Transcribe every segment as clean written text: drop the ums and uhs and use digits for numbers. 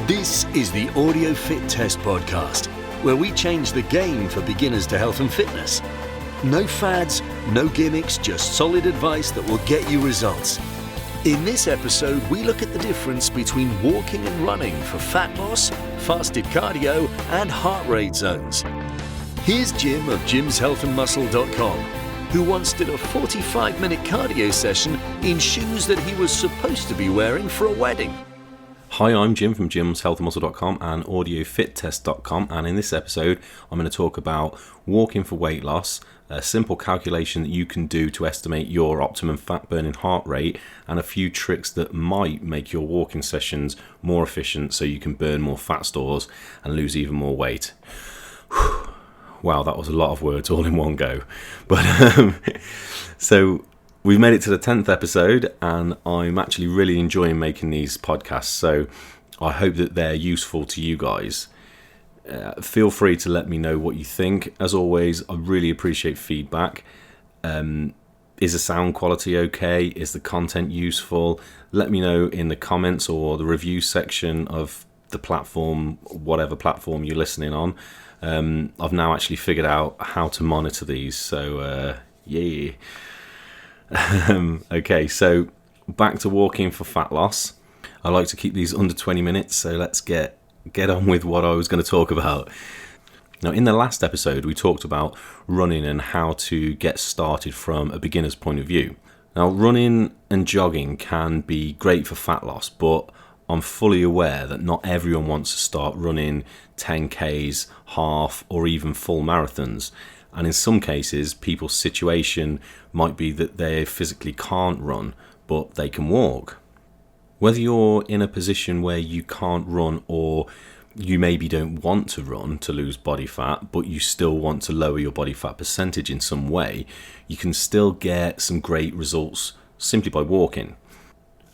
This is the Audio Fit Test Podcast, where we change the game for beginners to health and fitness. No fads, no gimmicks, just solid advice that will get you results. In this episode, we look at the difference between walking and running for fat loss, fasted cardio, and heart rate zones. Here's Jim of jimshealthandmuscle.com, who once did a 45-minute cardio session in shoes that he was supposed to be wearing for a wedding. Hi, I'm Jim from jimshealthandmuscle.com and audiofittest.com, and in this episode I'm going to talk about walking for weight loss, a simple calculation that you can do to estimate your optimum fat burning heart rate, and a few tricks that might make your walking sessions more efficient so you can burn more fat stores and lose even more weight. Wow, that was a lot of words all in one go. But so we've made it to the 10th episode, and I'm actually really enjoying making these podcasts, so I hope that they're useful to you guys. Feel free to let me know what you think. As always, I really appreciate feedback. Is the sound quality okay? Is the content useful? Let me know in the comments or the review section of the platform, whatever platform you're listening on. I've now actually figured out how to monitor these, so yeah. Okay, so back to walking for fat loss. I like to keep these under 20 minutes, so let's get on with what I was going to talk about. Now, in the last episode, we talked about running and how to get started from a beginner's point of view. Now, running and jogging can be great for fat loss, but I'm fully aware that not everyone wants to start running 10Ks, half, or even full marathons. And in some cases, people's situation might be that they physically can't run, but they can walk. Whether you're in a position where you can't run, or you maybe don't want to run to lose body fat, but you still want to lower your body fat percentage in some way, you can still get some great results simply by walking.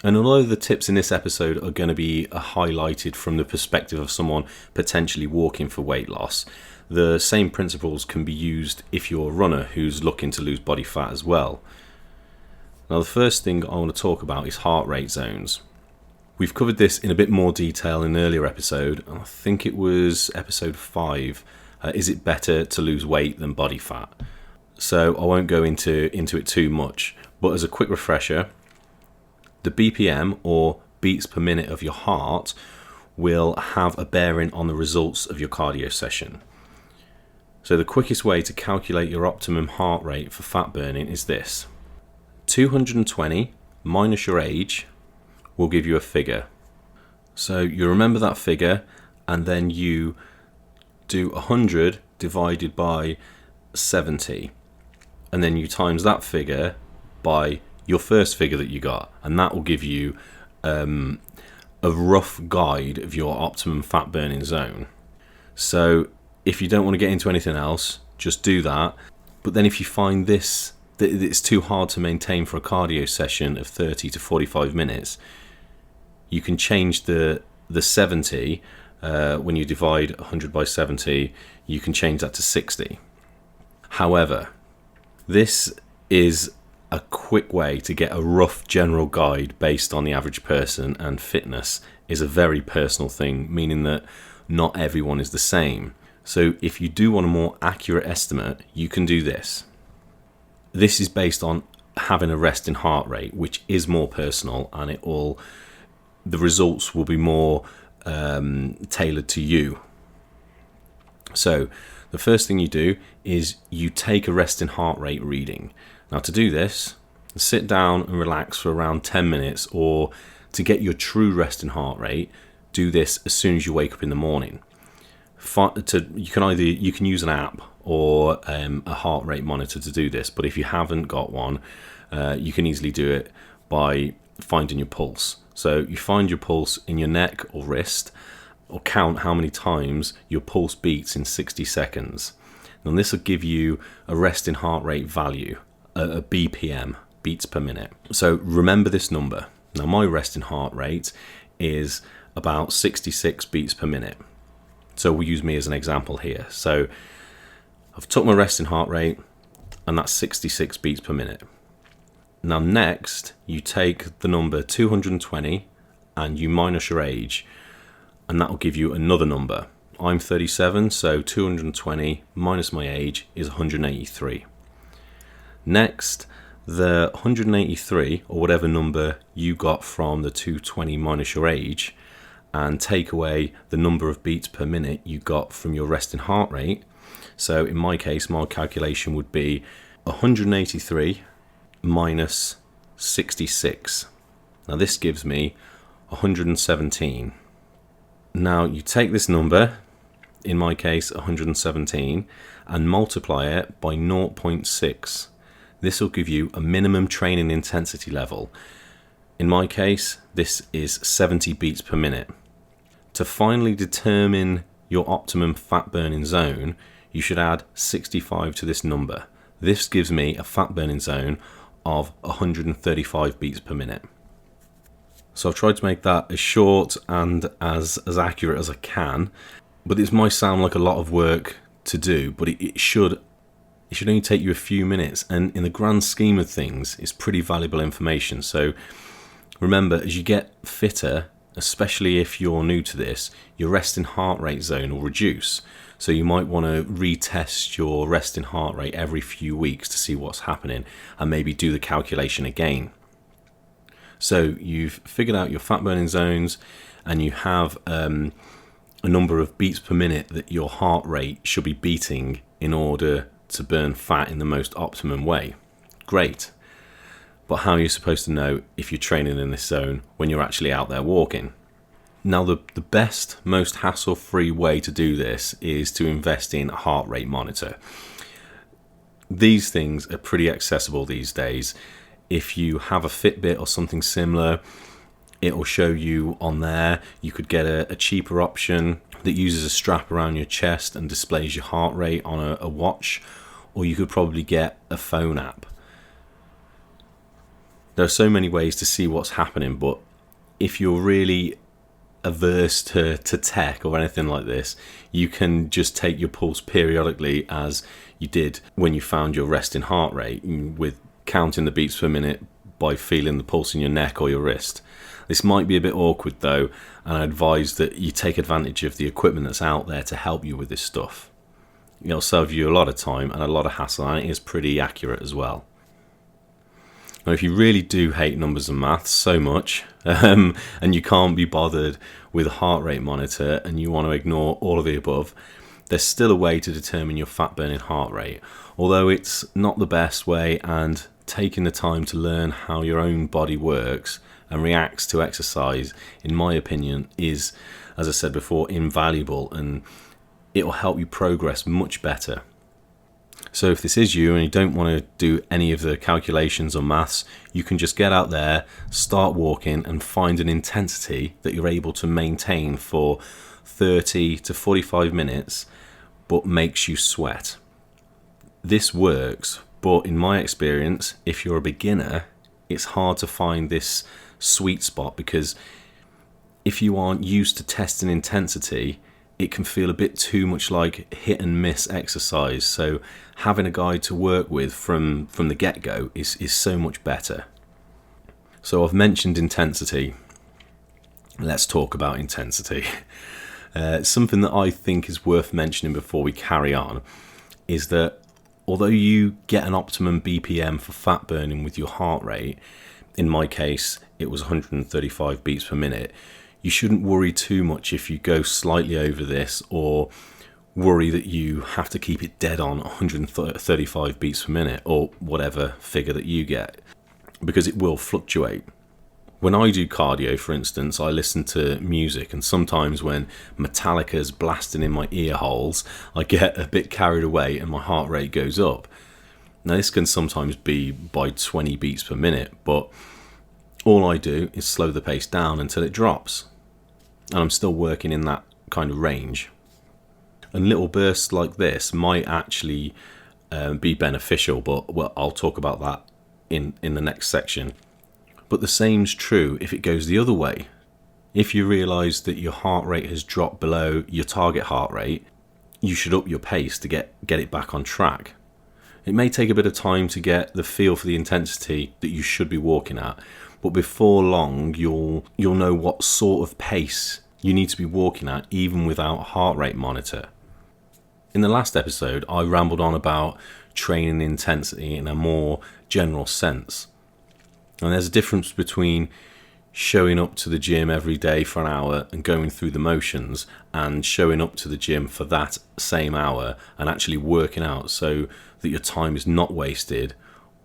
And although the tips in this episode are going to be highlighted from the perspective of someone potentially walking for weight loss, the same principles can be used if you're a runner who's looking to lose body fat as well. Now, the first thing I want to talk about is heart rate zones. We've covered this in a bit more detail in an earlier episode. I think it was episode 5. Is it better to lose weight than body fat? So I won't go into it too much, but as a quick refresher, the BPM, or beats per minute of your heart, will have a bearing on the results of your cardio session. So the quickest way to calculate your optimum heart rate for fat burning is this. 220 minus your age will give you a figure. So you remember that figure, and then you do 100 divided by 70, and then you times that figure by your first figure that you got, and that will give you a rough guide of your optimum fat burning zone. So if you don't want to get into anything else, just do that. But then if you find this that it's too hard to maintain for a cardio session of 30 to 45 minutes, you can change the 70, when you divide 100 by 70, you can change that to 60. However, this is a quick way to get a rough general guide based on the average person, and fitness is a very personal thing, meaning that not everyone is the same. So if you do want a more accurate estimate, you can do this. This is based on having a resting heart rate, which is more personal, and the results will be more tailored to you. So the first thing you do is you take a resting heart rate reading. Now, to do this, sit down and relax for around 10 minutes, or to get your true resting heart rate, do this as soon as you wake up in the morning. You can use an app or a heart rate monitor to do this, but if you haven't got one, you can easily do it by finding your pulse. So you find your pulse in your neck or wrist, or count how many times your pulse beats in 60 seconds. And this will give you a resting heart rate value, a BPM, beats per minute. So remember this number. Now, my resting heart rate is about 66 beats per minute. So we'll use me as an example here. So I've took my resting heart rate, and that's 66 beats per minute. Now next, you take the number 220 and you minus your age. and that will give you another number. I'm 37, so 220 minus my age is 183. Next, the 183, or whatever number you got from the 220 minus your age, and take away the number of beats per minute you got from your resting heart rate. So in my case, my calculation would be 183 minus 66. Now this gives me 117. Now you take this number, in my case 117, and multiply it by 0.6. This will give you a minimum training intensity level. In my case, this is 70 beats per minute. To finally determine your optimum fat burning zone, you should add 65 to this number. This gives me a fat burning zone of 135 beats per minute. So I've tried to make that as short and as accurate as I can, but this might sound like a lot of work to do, but it should only take you a few minutes, and in the grand scheme of things, it's pretty valuable information. So remember, as you get fitter, especially if you're new to this, your resting heart rate zone will reduce. So you might want to retest your resting heart rate every few weeks to see what's happening, and maybe do the calculation again. So you've figured out your fat burning zones, and you have a number of beats per minute that your heart rate should be beating in order to burn fat in the most optimum way. Great. But how are you supposed to know if you're training in this zone when you're actually out there walking? Now, the best, most hassle-free way to do this is to invest in a heart rate monitor. These things are pretty accessible these days. If you have a Fitbit or something similar, it will show you on there. You could get a cheaper option that uses a strap around your chest and displays your heart rate on a watch, or you could probably get a phone app. There are so many ways to see what's happening, but if you're really averse to tech or anything like this, you can just take your pulse periodically as you did when you found your resting heart rate, with counting the beats per minute by feeling the pulse in your neck or your wrist. This might be a bit awkward though, and I advise that you take advantage of the equipment that's out there to help you with this stuff. It'll save you a lot of time and a lot of hassle, and it is pretty accurate as well. Now, if you really do hate numbers and maths so much, and you can't be bothered with a heart rate monitor and you want to ignore all of the above, there's still a way to determine your fat burning heart rate. Although it's not the best way, and taking the time to learn how your own body works and reacts to exercise, in my opinion, is, as I said before, invaluable, and it will help you progress much better. So if this is you and you don't want to do any of the calculations or maths, you can just get out there, start walking, and find an intensity that you're able to maintain for 30 to 45 minutes, but makes you sweat. This works, but in my experience, if you're a beginner, it's hard to find this sweet spot, because if you aren't used to testing intensity, it can feel a bit too much like hit and miss exercise. So having a guide to work with from the get-go is so much better. So I've mentioned intensity. Let's talk about intensity. Something that I think is worth mentioning before we carry on is that although you get an optimum BPM for fat burning with your heart rate, in my case it was 135 beats per minute, you shouldn't worry too much if you go slightly over this, or worry that you have to keep it dead on 135 beats per minute or whatever figure that you get, because it will fluctuate. When I do cardio, for instance, I listen to music, and sometimes when Metallica's blasting in my ear holes, I get a bit carried away and my heart rate goes up. Now this can sometimes be by 20 beats per minute, but all I do is slow the pace down until it drops, and I'm still working in that kind of range. And little bursts like this might actually be beneficial, but I'll talk about that in the next section. But the same's true if it goes the other way. If you realise that your heart rate has dropped below your target heart rate, you should up your pace to get it back on track. It may take a bit of time to get the feel for the intensity that you should be walking at, but before long you'll know what sort of pace you need to be walking at even without a heart rate monitor. In the last episode, I rambled on about training intensity in a more general sense. And there's a difference between showing up to the gym every day for an hour and going through the motions, and showing up to the gym for that same hour and actually working out so that your time is not wasted,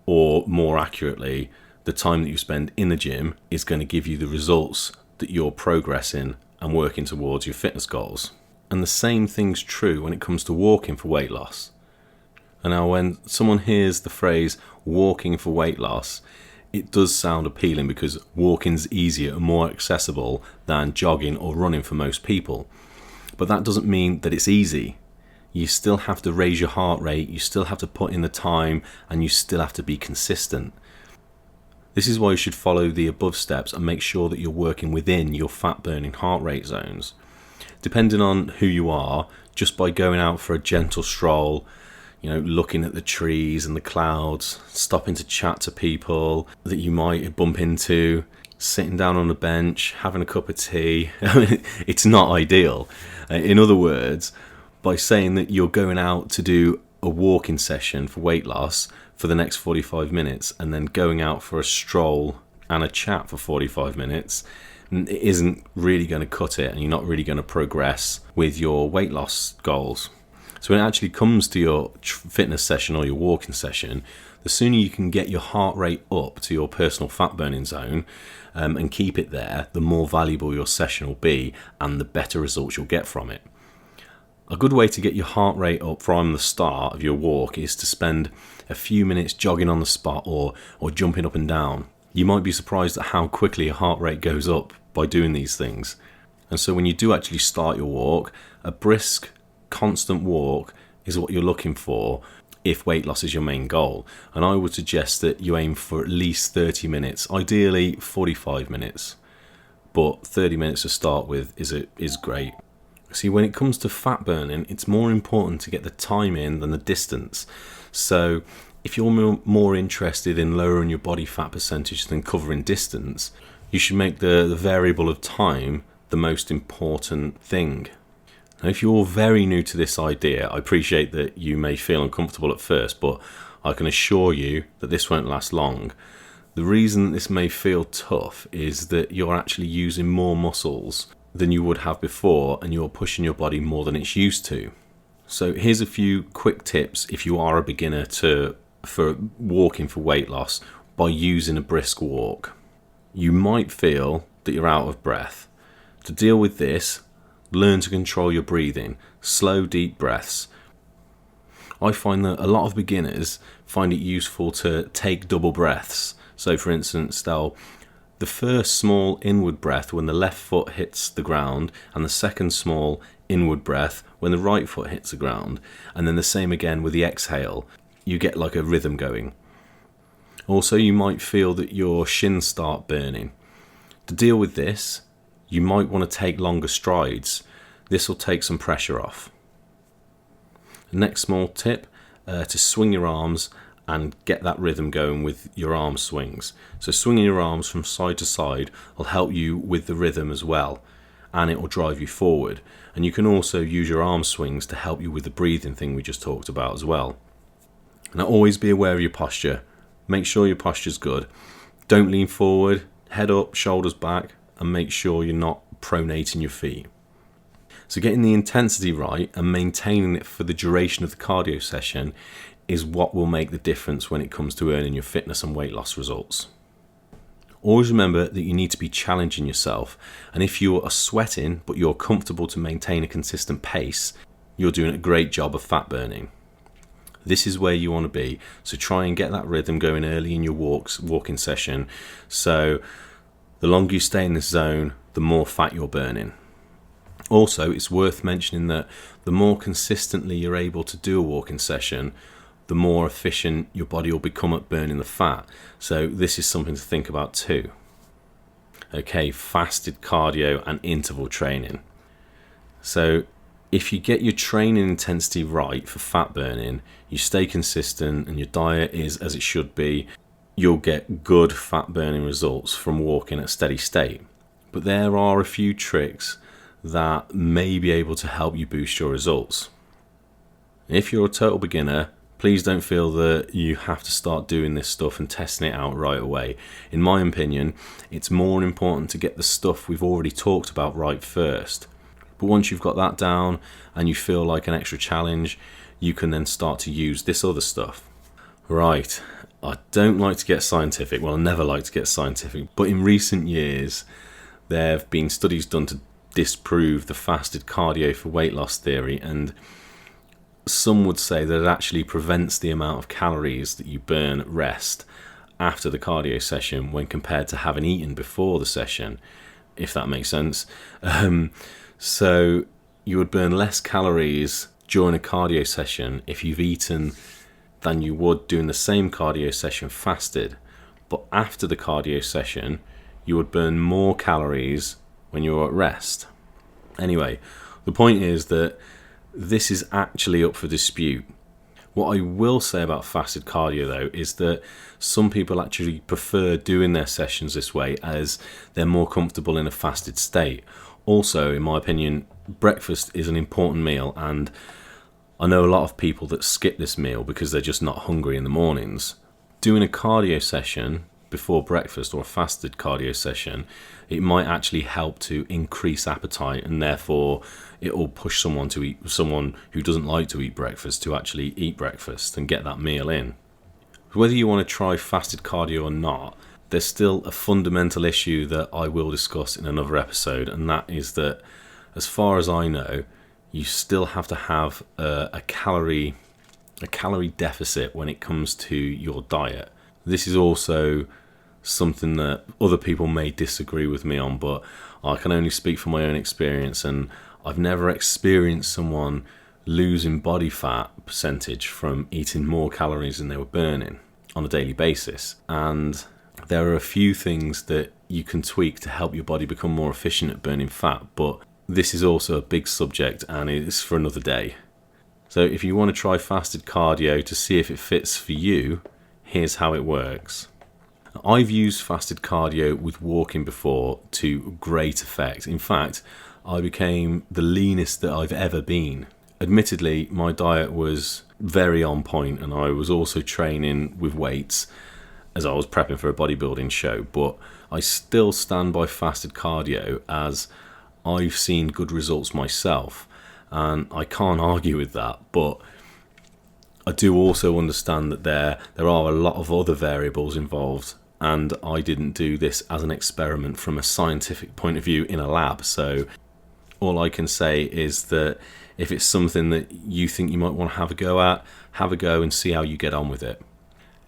or more accurately, the time that you spend in the gym is going to give you the results that you're progressing and working towards your fitness goals. And the same thing's true when it comes to walking for weight loss. And now when someone hears the phrase walking for weight loss, it does sound appealing because walking's easier and more accessible than jogging or running for most people. But that doesn't mean that it's easy. You still have to raise your heart rate, you still have to put in the time, and you still have to be consistent. This is why you should follow the above steps and make sure that you're working within your fat burning heart rate zones. Depending on who you are, just by going out for a gentle stroll, looking at the trees and the clouds, stopping to chat to people that you might bump into, sitting down on a bench, having a cup of tea, it's not ideal. In other words, by saying that you're going out to do a walking session for weight loss for the next 45 minutes and then going out for a stroll and a chat for 45 minutes, it isn't really going to cut it, and you're not really going to progress with your weight loss goals. So when it actually comes to your fitness session or your walking session, the sooner you can get your heart rate up to your personal fat burning zone and keep it there, the more valuable your session will be and the better results you'll get from it. A good way to get your heart rate up from the start of your walk is to spend a few minutes jogging on the spot or jumping up and down. You might be surprised at how quickly your heart rate goes up by doing these things. And so when you do actually start your walk, a brisk, constant walk is what you're looking for if weight loss is your main goal. And I would suggest that you aim for at least 30 minutes, ideally 45 minutes. But 30 minutes to start with is great. See, when it comes to fat burning, it's more important to get the time in than the distance. So if you're more interested in lowering your body fat percentage than covering distance, you should make the variable of time the most important thing. Now, if you're very new to this idea, I appreciate that you may feel uncomfortable at first, but I can assure you that this won't last long. The reason this may feel tough is that you're actually using more muscles than you would have before, and you're pushing your body more than it's used to. So here's a few quick tips if you are a beginner for walking for weight loss by using a brisk walk. You might feel that you're out of breath. To deal with this, learn to control your breathing. Slow, deep breaths. I find that a lot of beginners find it useful to take double breaths. So for instance, the first small inward breath when the left foot hits the ground, and the second small inward breath when the right foot hits the ground, and then the same again with the exhale. You get like a rhythm going. Also, you might feel that your shins start burning. To deal with this, you might want to take longer strides. This will take some pressure off. Next small tip, to swing your arms and get that rhythm going with your arm swings. So swinging your arms from side to side will help you with the rhythm as well, and it will drive you forward. And you can also use your arm swings to help you with the breathing thing we just talked about as well. Now always be aware of your posture. Make sure your posture's good. Don't lean forward, head up, shoulders back, and make sure you're not pronating your feet. So getting the intensity right and maintaining it for the duration of the cardio session is what will make the difference when it comes to earning your fitness and weight loss results. Always remember that you need to be challenging yourself, and if you are sweating but you're comfortable to maintain a consistent pace, you're doing a great job of fat burning. This is where you want to be, so try and get that rhythm going early in your walking session, so the longer you stay in this zone, the more fat you're burning. Also, it's worth mentioning that the more consistently you're able to do a walking session, the more efficient your body will become at burning the fat. So this is something to think about too. Okay, fasted cardio and interval training. So if you get your training intensity right for fat burning, you stay consistent and your diet is as it should be, you'll get good fat burning results from walking at steady state. But there are a few tricks that may be able to help you boost your results. If you're a total beginner, please don't feel that you have to start doing this stuff and testing it out right away. In my opinion, it's more important to get the stuff we've already talked about right first. But once you've got that down and you feel like an extra challenge, you can then start to use this other stuff. Right, I don't like to get scientific. Well, I never like to get scientific. But in recent years, there have been studies done to disprove the fasted cardio for weight loss theory, and some would say that it actually prevents the amount of calories that you burn at rest after the cardio session when compared to having eaten before the session, if that makes sense. So you would burn less calories during a cardio session if you've eaten than you would doing the same cardio session fasted. But after the cardio session, you would burn more calories when you're at rest. Anyway, the point is that this is actually up for dispute. What I will say about fasted cardio though is that some people actually prefer doing their sessions this way as they're more comfortable in a fasted state. Also, in my opinion, breakfast is an important meal, and I know a lot of people that skip this meal because they're just not hungry in the mornings. Doing a cardio session before breakfast, or a fasted cardio session, it might actually help to increase appetite, and therefore it will push someone who doesn't like to eat breakfast to actually eat breakfast and get that meal in. Whether you want to try fasted cardio or not, there's still a fundamental issue that I will discuss in another episode, and that is that, as far as I know, you still have to have a calorie deficit when it comes to your diet. This is also something that other people may disagree with me on, but I can only speak from my own experience, and I've never experienced someone losing body fat percentage from eating more calories than they were burning on a daily basis. And there are a few things that you can tweak to help your body become more efficient at burning fat, but this is also a big subject and it's for another day. So if you want to try fasted cardio to see if it fits for you, here's how it works. I've used fasted cardio with walking before to great effect. In fact, I became the leanest that I've ever been. Admittedly, my diet was very on point, and I was also training with weights as I was prepping for a bodybuilding show, but I still stand by fasted cardio as I've seen good results myself, and I can't argue with that. But I do also understand that there are a lot of other variables involved, and I didn't do this as an experiment from a scientific point of view in a lab. So all I can say is that if it's something that you think you might want to have a go and see how you get on with it.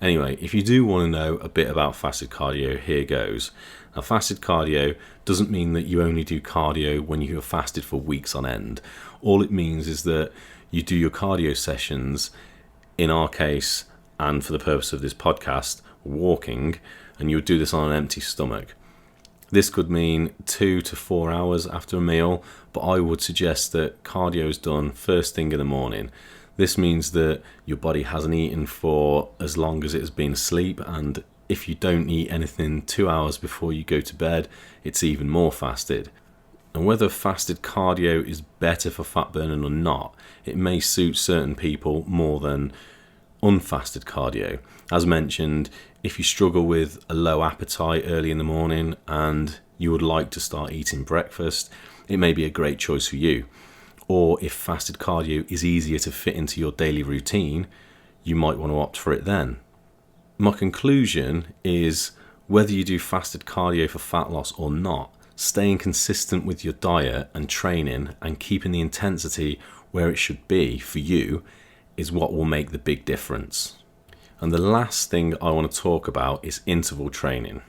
Anyway, if you do want to know a bit about fasted cardio, here goes. Now, fasted cardio doesn't mean that you only do cardio when you have fasted for weeks on end. All it means is that you do your cardio sessions, in our case, and for the purpose of this podcast, walking, and you would do this on an empty stomach. This could mean 2 to 4 hours after a meal, but I would suggest that cardio is done first thing in the morning. This means that your body hasn't eaten for as long as it has been asleep, and if you don't eat anything 2 hours before you go to bed, it's even more fasted. And whether fasted cardio is better for fat burning or not, it may suit certain people more than unfasted cardio. As mentioned, if you struggle with a low appetite early in the morning and you would like to start eating breakfast, it may be a great choice for you. Or if fasted cardio is easier to fit into your daily routine, you might want to opt for it then. My conclusion is, whether you do fasted cardio for fat loss or not, staying consistent with your diet and training and keeping the intensity where it should be for you is what will make the big difference. And the last thing I want to talk about is interval training.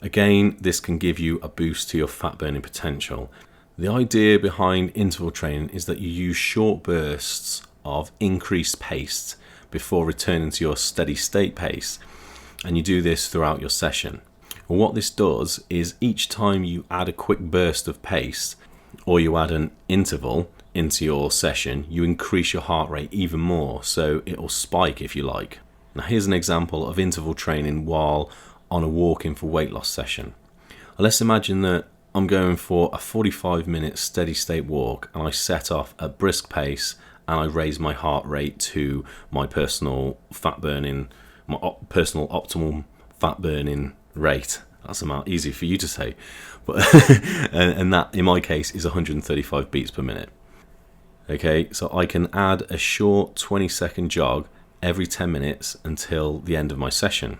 Again, this can give you a boost to your fat burning potential. The idea behind interval training is that you use short bursts of increased pace before returning to your steady state pace, and you do this throughout your session. And what this does is each time you add a quick burst of pace or you add an interval into your session, you increase your heart rate even more, so it will spike if you like. Now here's an example of interval training while on a walking for weight loss session. Let's imagine that I'm going for a 45-minute steady state walk, and I set off at brisk pace, and I raise my heart rate to my personal personal optimal fat burning rate. That's easy for you to say, but and that in my case is 135 beats per minute. Okay, so I can add a short 20-second jog every 10 minutes until the end of my session.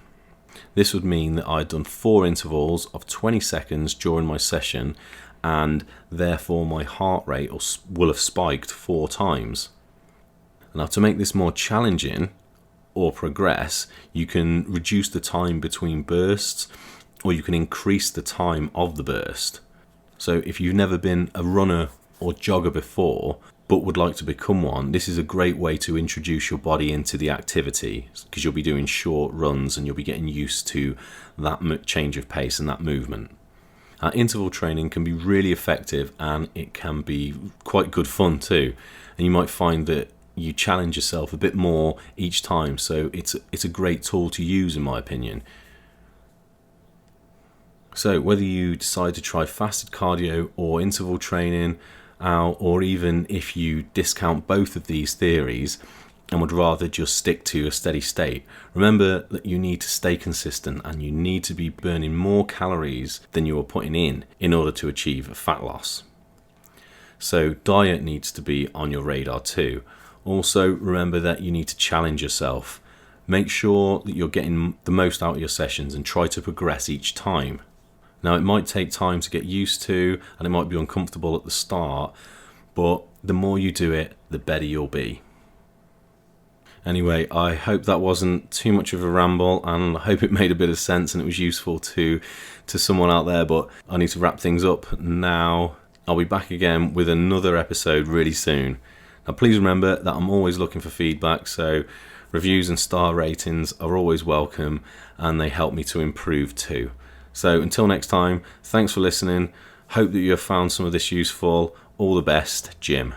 This would mean that I'd done 4 intervals of 20 seconds during my session, and therefore my heart rate will have spiked 4 times. Now, to make this more challenging or progress, you can reduce the time between bursts, or you can increase the time of the burst. So if you've never been a runner or jogger before, but would like to become one, this is a great way to introduce your body into the activity, because you'll be doing short runs and you'll be getting used to that change of pace and that movement. Interval training can be really effective, and it can be quite good fun too. And you might find that you challenge yourself a bit more each time, so it's a great tool to use, in my opinion. So whether you decide to try fasted cardio or interval training, or even if you discount both of these theories and would rather just stick to a steady state, remember that you need to stay consistent, and you need to be burning more calories than you are putting in order to achieve a fat loss. So diet needs to be on your radar too. Also, remember that you need to challenge yourself. Make sure that you're getting the most out of your sessions and try to progress each time. Now, it might take time to get used to, and it might be uncomfortable at the start, but the more you do it, the better you'll be. Anyway, I hope that wasn't too much of a ramble, and I hope it made a bit of sense and it was useful to someone out there, but I need to wrap things up now. I'll be back again with another episode really soon. Now, please remember that I'm always looking for feedback, so reviews and star ratings are always welcome, and they help me to improve too. So until next time, thanks for listening. Hope that you have found some of this useful. All the best, Jim.